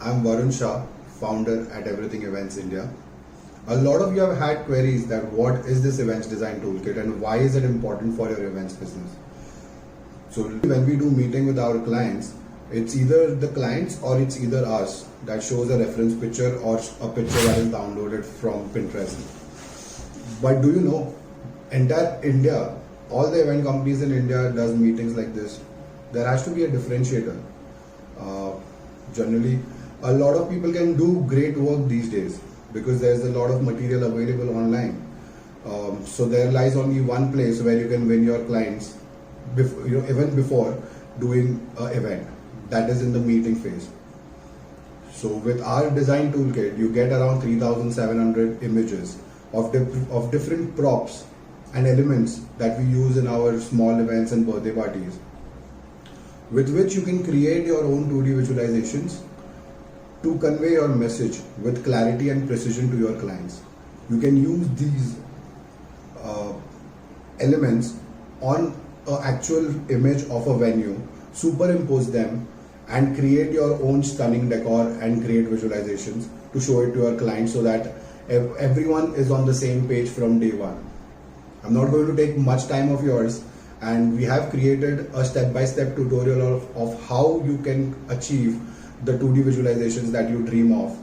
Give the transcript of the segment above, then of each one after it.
I'm Varun Shah, founder at Everything Events India. A lot of you have had queries that what is this events design toolkit and why is it important for your events business? So when we do meeting with our clients, it's either the clients or it's either us that shows a reference picture or a picture that is downloaded from Pinterest. But do you know, entire India, all the event companies in India does meetings like this. There has to be a differentiator. Generally, a lot of people can do great work these days because there's a lot of material available online. So there lies only one place where you can win your clients, even before doing an event. That is in the meeting phase. So with our design toolkit, you get around 3,700 images of different props and elements that we use in our small events and birthday parties, with which you can create your own 2D visualizations to convey your message with clarity and precision to your clients. You can use these elements on an actual image of a venue, superimpose them, and create your own stunning decor and create visualizations to show it to your clients so that everyone is on the same page from day one. I'm not going to take much time of yours, and we have created a step-by-step tutorial of how you can achieve the 2D visualizations that you dream of.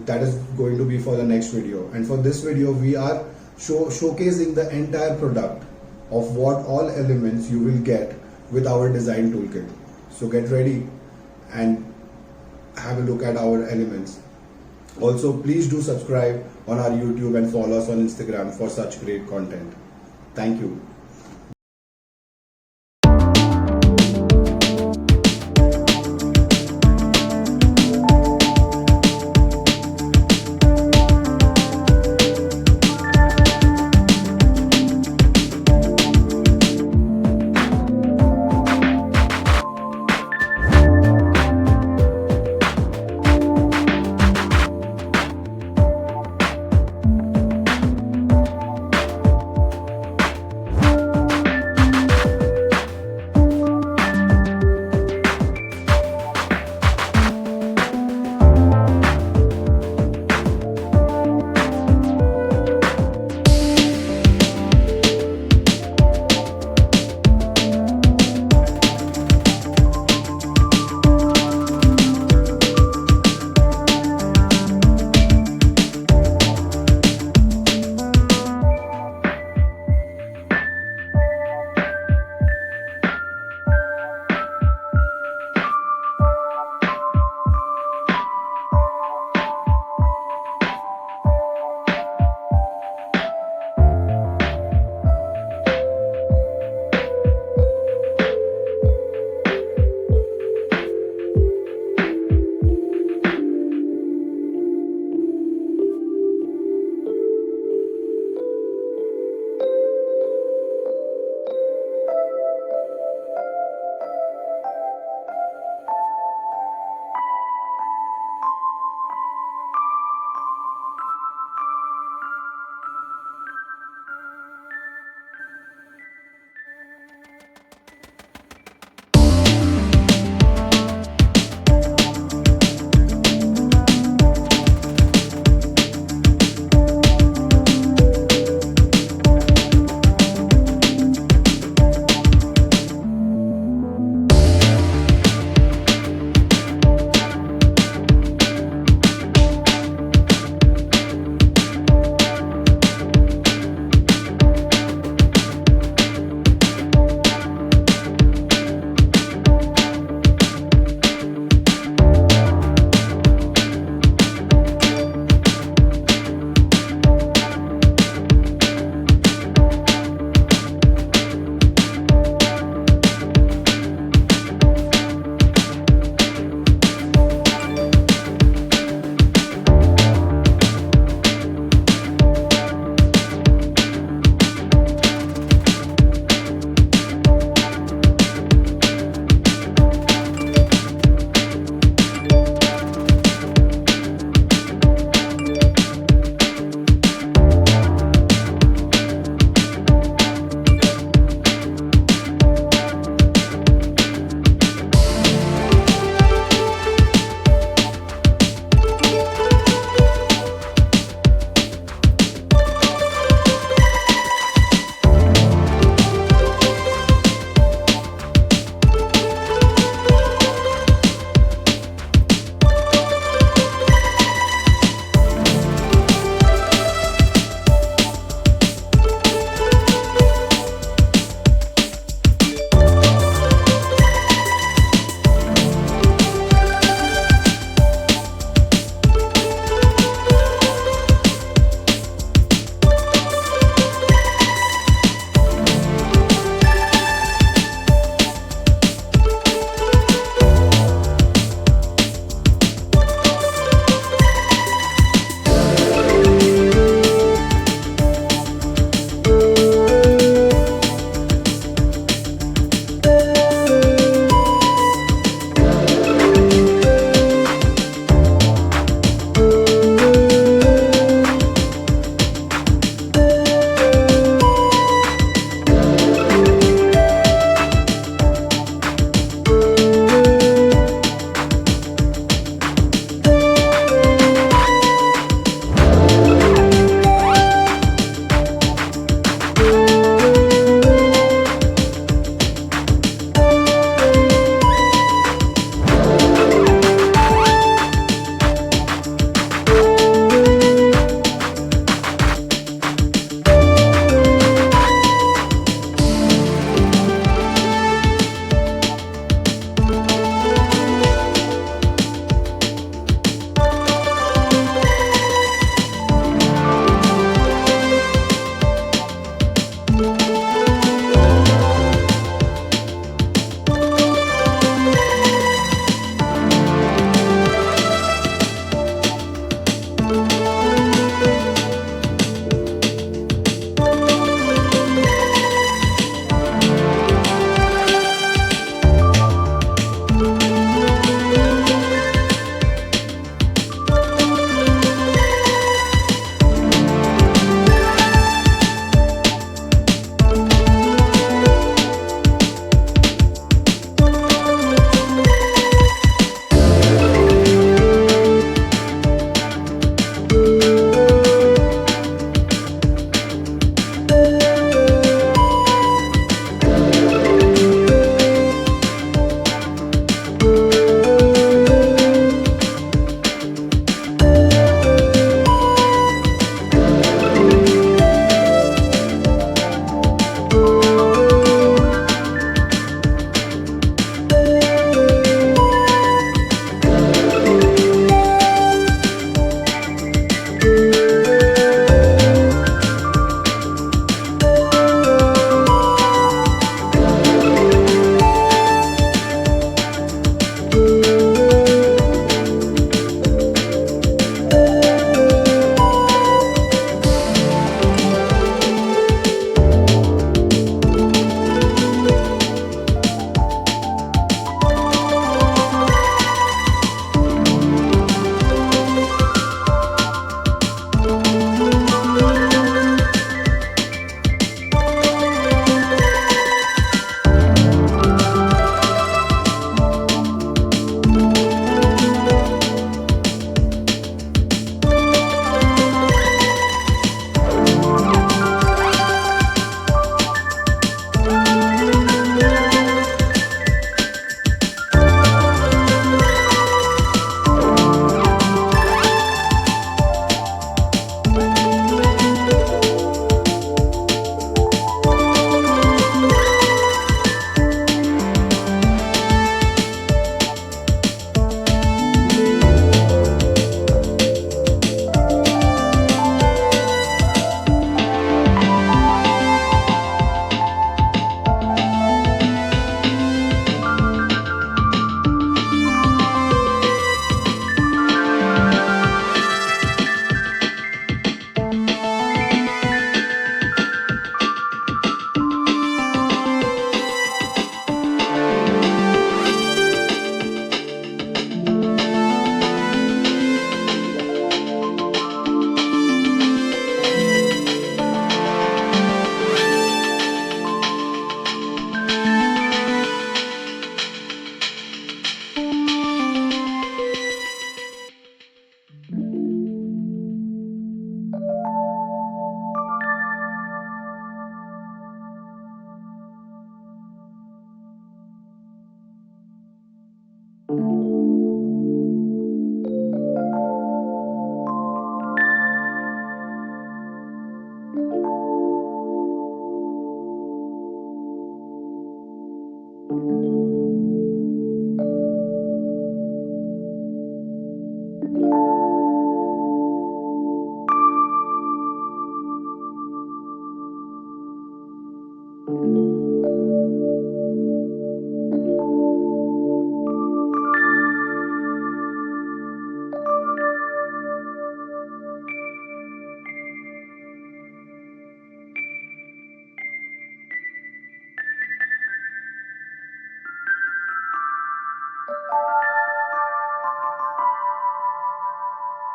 That is going to be for the next video. And for this video, we are showcasing the entire product of what all elements you will get with our design toolkit. So get ready and have a look at our elements. Also, please do subscribe on our YouTube and follow us on Instagram for such great content. Thank you.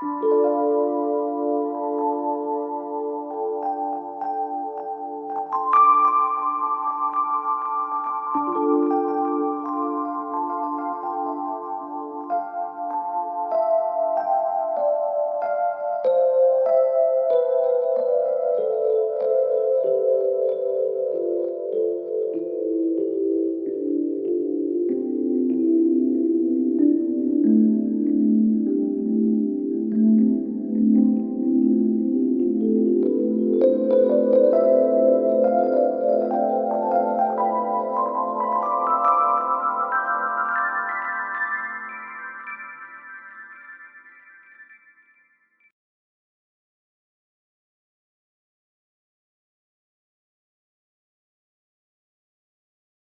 you.